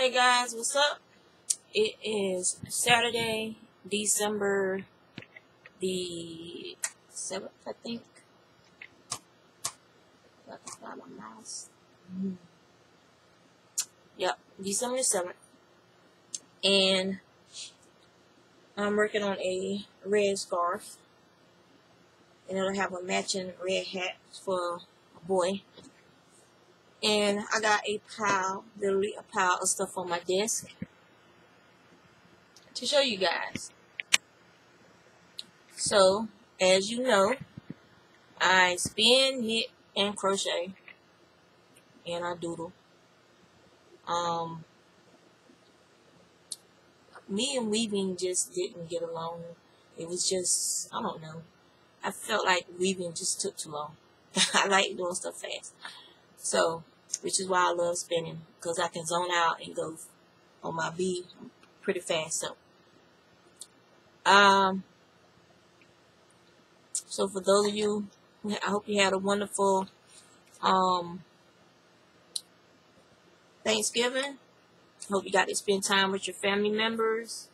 Hey guys, what's up? It is Saturday, December the 7th, I think. That's not my mouse. Yep, December the 7th. And I'm working on a red scarf. And it'll have a matching red hat for a boy. And I got a pile, literally a pile of stuff on my desk to show you guys. So, as you know, I spin, knit, and crochet, and I doodle. Me and weaving just didn't get along. It was just, I don't know. I felt like weaving just took too long. I like doing stuff fast. So, which is why I love spinning, because I can zone out and go on my bead pretty fast. So for those of you, I hope you had a wonderful Thanksgiving. Hope you got to spend time with your family members.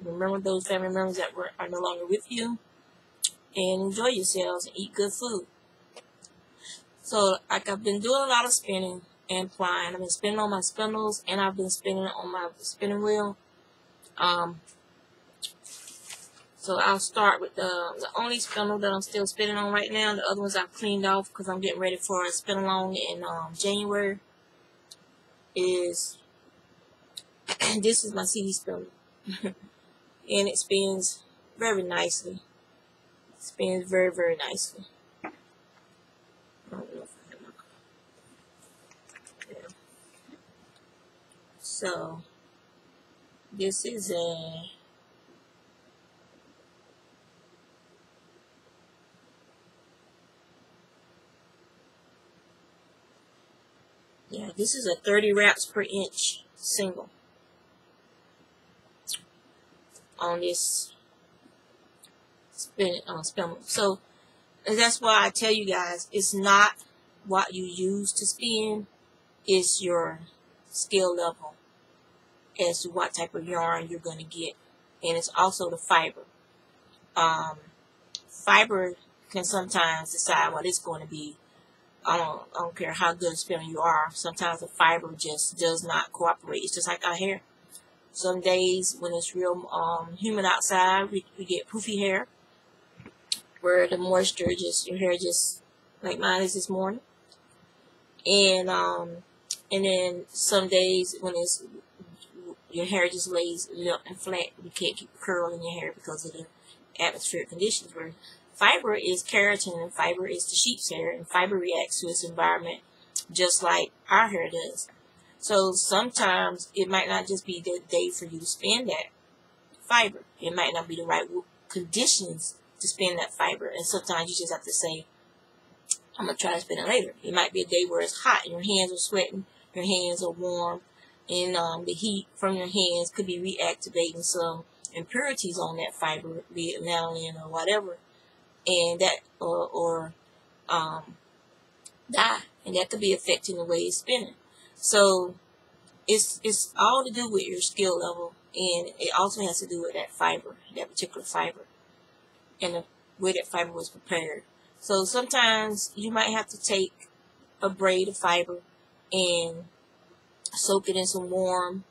Remember those family members that are no longer with you. And enjoy yourselves and eat good food. So, like, I've been doing a lot of spinning and plying. I've been spinning on my spindles, and I've been spinning on my spinning wheel. So I'll start with the only spindle that I'm still spinning on right now. The other ones I've cleaned off because I'm getting ready for a spin along in January. This is my CD spindle. And it spins very nicely. It spins very, very nicely. I don't know if I have my card. Yeah. So this is this is a 30 wraps per inch single on this spindle. So that's why I tell you guys, it's not what you use to spin, it's your skill level as to what type of yarn you're going to get. And it's also the fiber. Fiber can sometimes decide what it's going to be. I don't care how good a spinner you are. Sometimes the fiber just does not cooperate. It's just like our hair. Some days when it's real humid outside, we get poofy hair, where the moisture your hair just, like mine is this morning. And then some days when your hair just lays limp and flat, you can't keep a curl in your hair because of the atmospheric conditions. Where fiber is keratin, and fiber is the sheep's hair, and fiber reacts to its environment just like our hair does. So sometimes it might not just be the day for you to spin that fiber. It might not be the right conditions to spin that fiber, and sometimes you just have to say, I'm going to try to spin it later. It might be a day where it's hot and your hands are sweating, your hands are warm, and the heat from your hands could be reactivating some impurities on that fiber, be it lanolin or whatever, and that or dye, and that could be affecting the way it's spinning. So it's all to do with your skill level, and it also has to do with that fiber, that particular fiber, and the way that fiber was prepared. So sometimes you might have to take a braid of fiber and soak it in some warm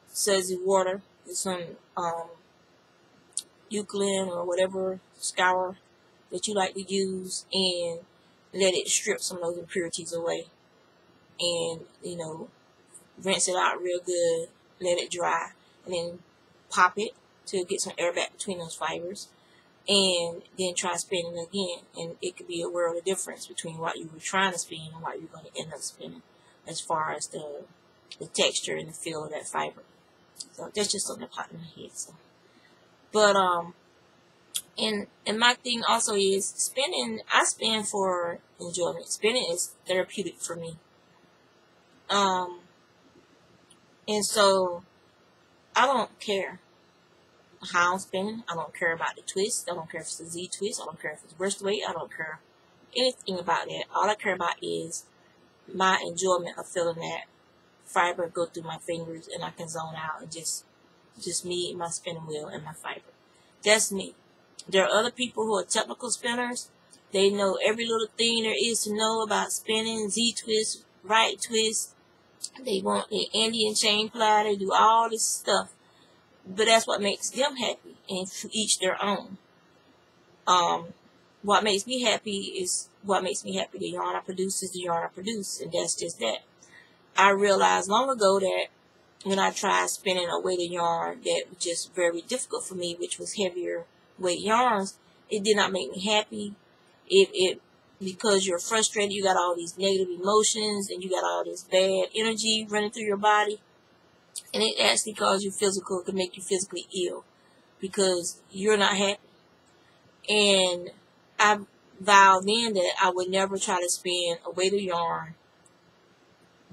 sudsy water with some Eucalyptus or whatever scour that you like to use, and let it strip some of those impurities away. And, rinse it out real good, let it dry, and then pop it to get some air back between those fibers, and then try spinning again. And it could be a world of difference between what you were trying to spin and what you're going to end up spinning as far as the texture and the feel of that fiber. So that's just something that popped in my head. So. But and my thing also is spinning. I spin for enjoyment. Spinning is therapeutic for me. And so I don't care how I'm spinning. I don't care about the twist. I don't care if it's a Z twist. I don't care if it's burst weight. I don't care anything about that. All I care about is my enjoyment of feeling that fiber go through my fingers and I can zone out and just me, my spinning wheel, and my fiber. That's me. There are other people who are technical spinners. They know every little thing there is to know about spinning, Z-twist, right twist. They want the Indian chain ply. They do all this stuff. But that's what makes them happy, and to each their own. What makes me happy is what makes me happy. The yarn I produce is the yarn I produce, and that's just that. I realized long ago that when I tried spinning a weighted yarn that was just very difficult for me, which was heavier weight yarns, it did not make me happy. Because you're frustrated, you got all these negative emotions, and you got all this bad energy running through your body, and it actually causes you physical, it can make you physically ill because you're not happy. And I vowed then that I would never try to spin a weighted yarn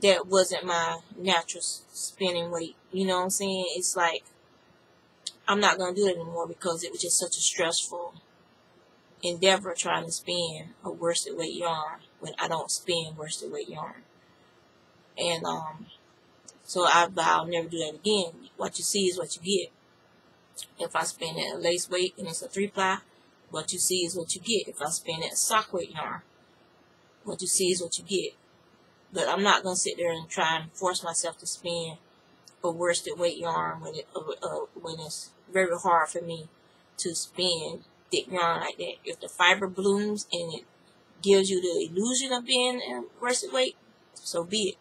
that wasn't my natural spinning weight. You know what I'm saying? It's like, I'm not going to do it anymore because it was just such a stressful endeavor trying to spin a worsted weight yarn when I don't spin worsted weight yarn. And so I vow I'll never do that again. What you see is what you get. If I spin at a lace weight and it's a 3-ply, what you see is what you get. If I spin at a sock weight yarn, what you see is what you get. But I'm not going to sit there and try and force myself to spin a worsted weight yarn when it's very hard for me to spin thick yarn like that. If the fiber blooms and it gives you the illusion of being a worsted weight, so be it.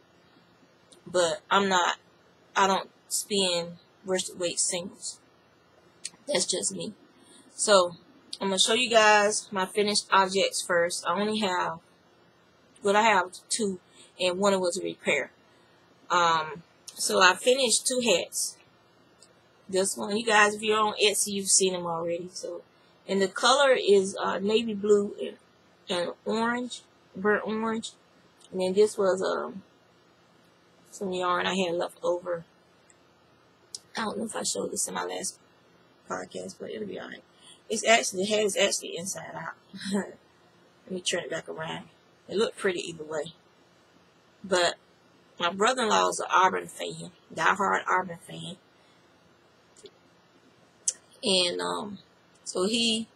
But I don't spin worsted weight singles. That's just me. So I'm going to show you guys my finished objects first. I only have, I have 2, and one was a repair. So I finished 2 hats. This one, you guys, if you're on Etsy, you've seen them already. So, and the color is navy blue and orange, burnt orange. And then this was some yarn I had left over. I don't know if I showed this in my last podcast, but it'll be alright. It's actually, the hat is actually inside out. Let me turn it back around. It looked pretty either way. But my brother-in-law is an Auburn fan, diehard Auburn fan. And so him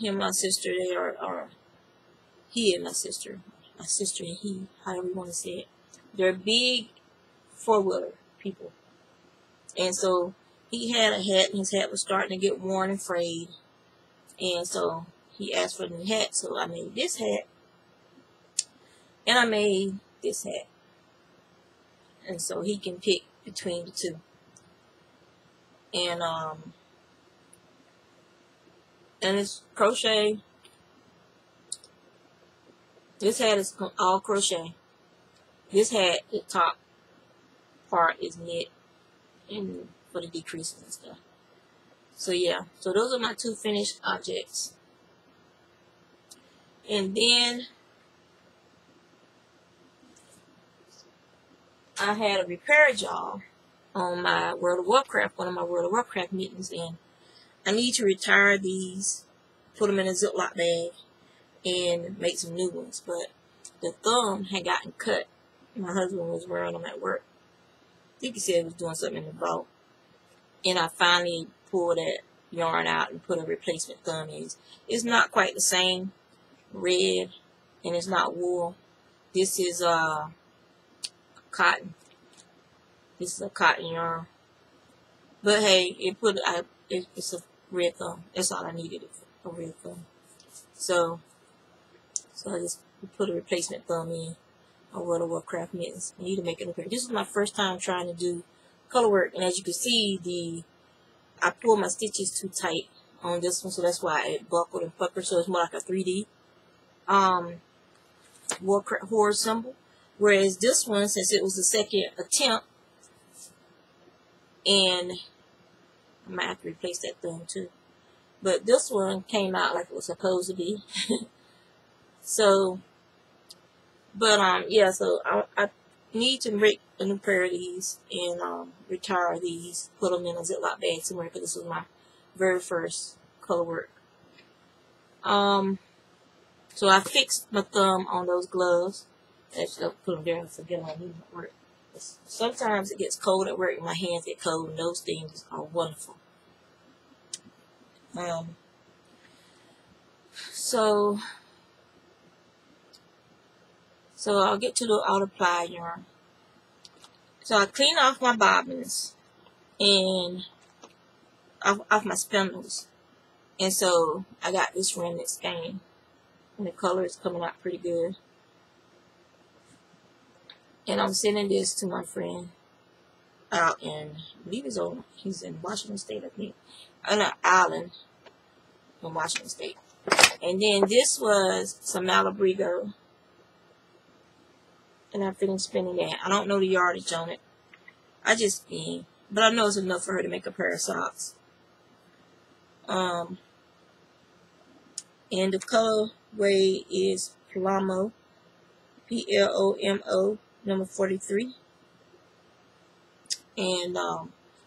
and my sister, he and my sister and he, however you want to say it, they're big 4-wheeler people. And so he had a hat, and his hat was starting to get worn and frayed. And so he asked for a new hat, so I made this hat, and I made this hat. And so he can pick between the two. And it's crochet. This hat is all crochet. This hat, the top part is knit, and for the decreases and stuff. So yeah, so those are my 2 finished objects. And then I had a repair job on my World of Warcraft, one of my World of Warcraft mittens, and I need to retire these, put them in a Ziploc bag, and make some new ones. But the thumb had gotten cut. My husband was wearing them at work. I think he said he was doing something in the boat. And I finally pulled that yarn out and put a replacement thumb in. It's not quite the same red, and it's not wool. This is cotton. This is a cotton yarn. But hey, it's a red thumb. That's all I needed, a red thumb. So I just put a replacement thumb in on World of Warcraft mittens. I need to make it look. This is my first time trying to do color work, and as you can see, I pulled my stitches too tight on this one, so that's why it buckled and puckered. So it's more like a 3D Warcraft horde symbol. Whereas this one, since it was the second attempt, and I might have to replace that thumb too. But this one came out like it was supposed to be. So, but yeah, so I need to make a new pair of these and retire these, put them in a Ziploc bag somewhere, because this was my very first color work. So I fixed my thumb on those gloves. Actually, I'll put them there and forget I need to work. Sometimes it gets cold at work and my hands get cold, and those things are wonderful. So I'll get to the outer ply yarn. So I clean off my bobbins and off my spindles. And so I got this remnant stain. And the color is coming out pretty good. And I'm sending this to my friend out in, I believe he's in Washington State, I think. On an island in Washington State. And then this was some Malabrigo. And I finished spinning that. I don't know the yardage on it. I just spin. But I know it's enough for her to make a pair of socks. And the colorway is Plomo. Plomo, number 43. And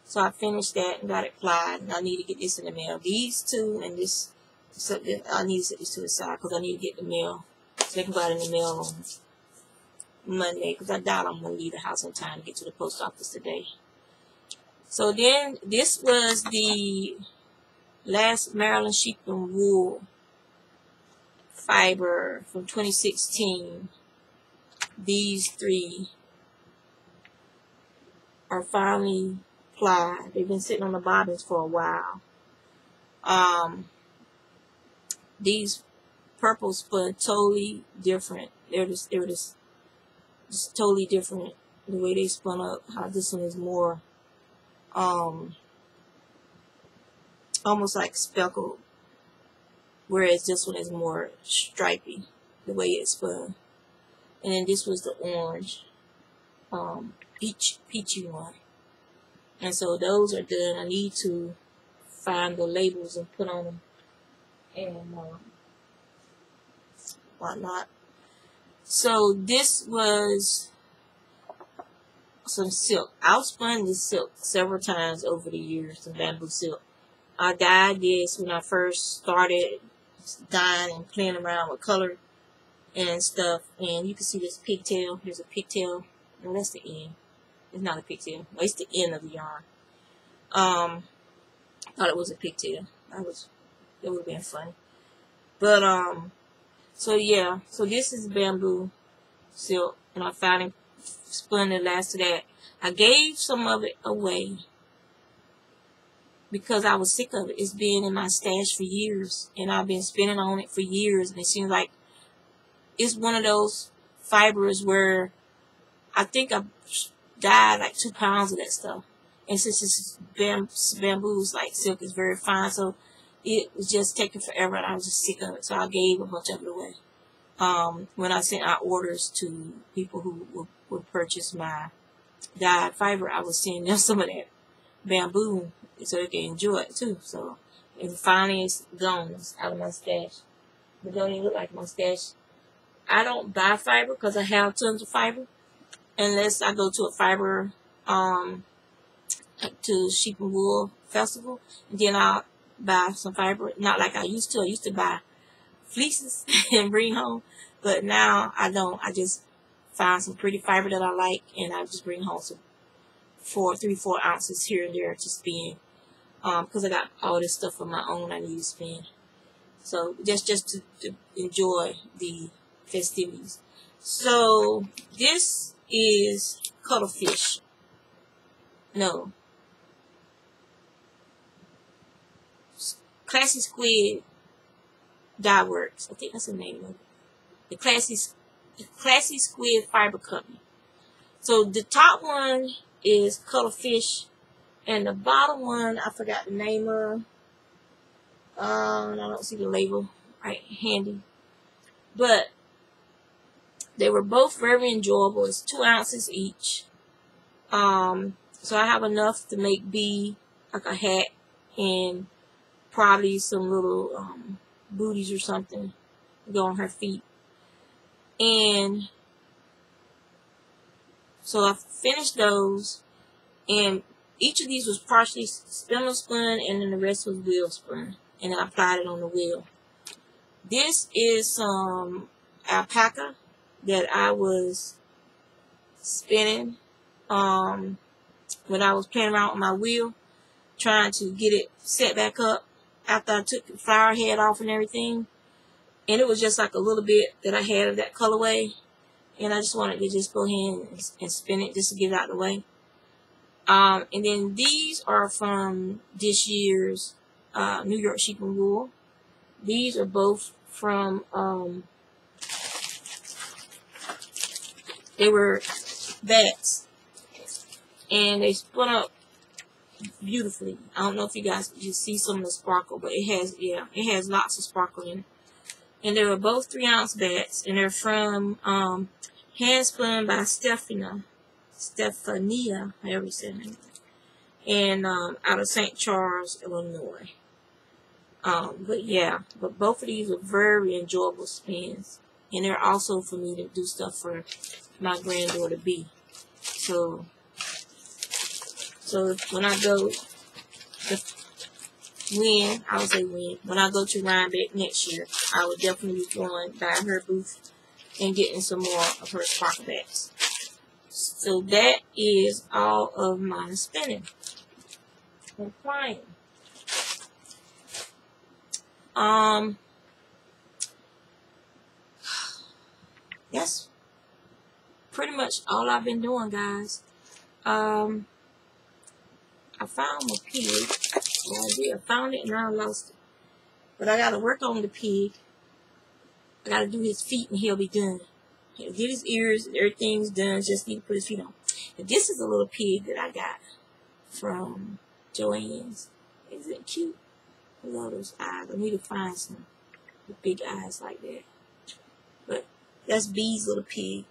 so I finished that and got it plied. And I need to get this in the mail. These two and this, so I need to set this to the side because I need to get the mail. So they can go out in the mail on Monday, because I doubt I'm going to leave the house in time to get to the post office today. So then, this was the last Maryland sheep and wool fiber from 2016. These three are finally plied. They've been sitting on the bobbins for a while. These purple spun totally different. They were just totally different. The way they spun up, how this one is more almost like speckled, whereas this one is more stripy, the way it's spun. And then this was the orange, peachy one. And so those are done. I need to find the labels and put on them and whatnot. So this was some silk. I've spun this silk several times over the years, some bamboo silk. I dyed this when I first started dyeing and playing around with color and stuff. And you can see this pigtail. There's a pigtail. No, that's the end. It's not a pigtail. Well, it's the end of the yarn. Thought it was a pigtail. It would have been funny. But so yeah, so this is bamboo silk, and I finally spun the last of that. I gave some of it away because I was sick of it. It's been in my stash for years, and I've been spinning on it for years, and it seems like it's one of those fibers where I think I dyed like 2 pounds of that stuff. And since it's bamboo's like silk is very fine, so it was just taking forever, and I was just sick of it. So I gave a bunch of it away. When I sent out orders to people who would purchase my dyed fiber, I was sending them some of that bamboo so they can enjoy it too. So, and finally it's gone. It's out of my stash. It don't even look like my stash. I don't buy fiber because I have tons of fiber, unless I go to a fiber, to Sheep and Wool Festival, and then I'll buy some fiber. Not like I used to. I used to buy fleeces and bring home, but now I don't. I just find some pretty fiber that I like, and I just bring home some 3-4 ounces here and there to spin, because I got all this stuff of my own I need to spin. So just to enjoy the festivities. So this is cuttlefish. No. Classy Squid Dye Works. I think that's the name of it. The Classy Squid Fiber Company. So the top one is cuttlefish, and the bottom one I forgot the name of. I don't see the label right handy, but they were both very enjoyable. It's 2 ounces each. So I have enough to make like a hat and probably some little booties or something to go on her feet. And so I finished those, and each of these was partially spindle spun, and then the rest was wheel spun, and then I applied it on the wheel. This is some alpaca that I was spinning when I was playing around with my wheel, trying to get it set back up after I took the flower head off and everything. And it was just like a little bit that I had of that colorway. And I just wanted to just go ahead and spin it just to get it out of the way. And then these are from this year's New York Sheep and Wool. These are both from, they were bats. And they spun up beautifully. I don't know if you guys can just see some of the sparkle, but it has lots of sparkle in it. And they were both 3-ounce bats, and they're from hand spun by Stephania, however you say her name, and out of St. Charles, Illinois. But both of these are very enjoyable spins, and they're also for me to do stuff for my granddaughter B. So when I go, when I go to Rhinebeck next year, I will definitely be going by her booth and getting some more of her sparkle bats. So that is all of my spinning and flying. That's pretty much all I've been doing, guys. I found my pig. Well, I found it and I lost it. But I gotta work on the pig. I gotta do his feet and he'll be done. He'll get his ears, everything's done. Just need to put his feet on. And this is a little pig that I got from Joann's. Isn't it cute? I love those eyes. I need to find some with big eyes like that. But that's B's little pig.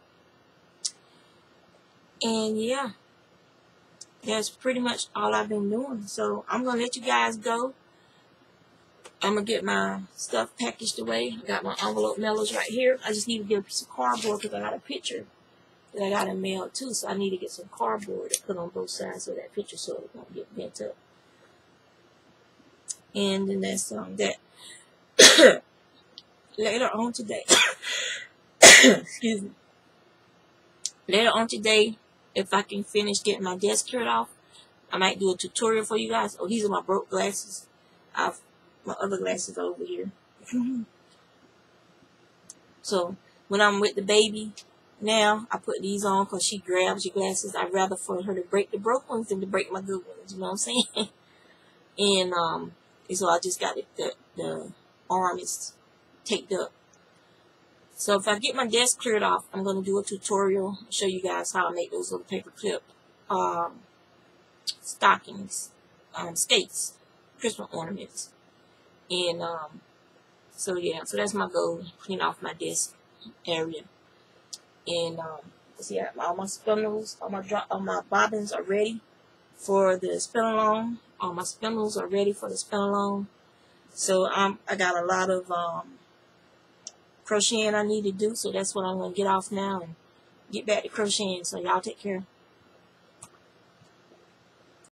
And yeah. That's pretty much all I've been doing. So I'm going to let you guys go. I'm going to get my stuff packaged away. I got my envelope mailers right here. I just need to get a piece of cardboard because I got a picture that I got to mail too. So I need to get some cardboard to put on both sides of that picture so it won't get bent up. And then that's that. Later on today. Excuse me. Later on today, if I can finish getting my desk cleared off, I might do a tutorial for you guys. Oh, these are my broke glasses. My other glasses are over here. So, when I'm with the baby now, I put these on because she grabs your glasses. I'd rather for her to break the broke ones than to break my good ones. You know what I'm saying? And so I just got the arm is taped up. So if I get my desk cleared off, I'm going to do a tutorial, show you guys how I make those little paper clip stockings, skates, Christmas ornaments. And so yeah, so that's my goal, clean off my desk area. And see, all my spindles, all my bobbins are ready for the spin along. All my spindles are ready for the spin along. So I got a lot of crocheting I need to do, so that's what I'm going to get off now and get back to crocheting. So y'all take care.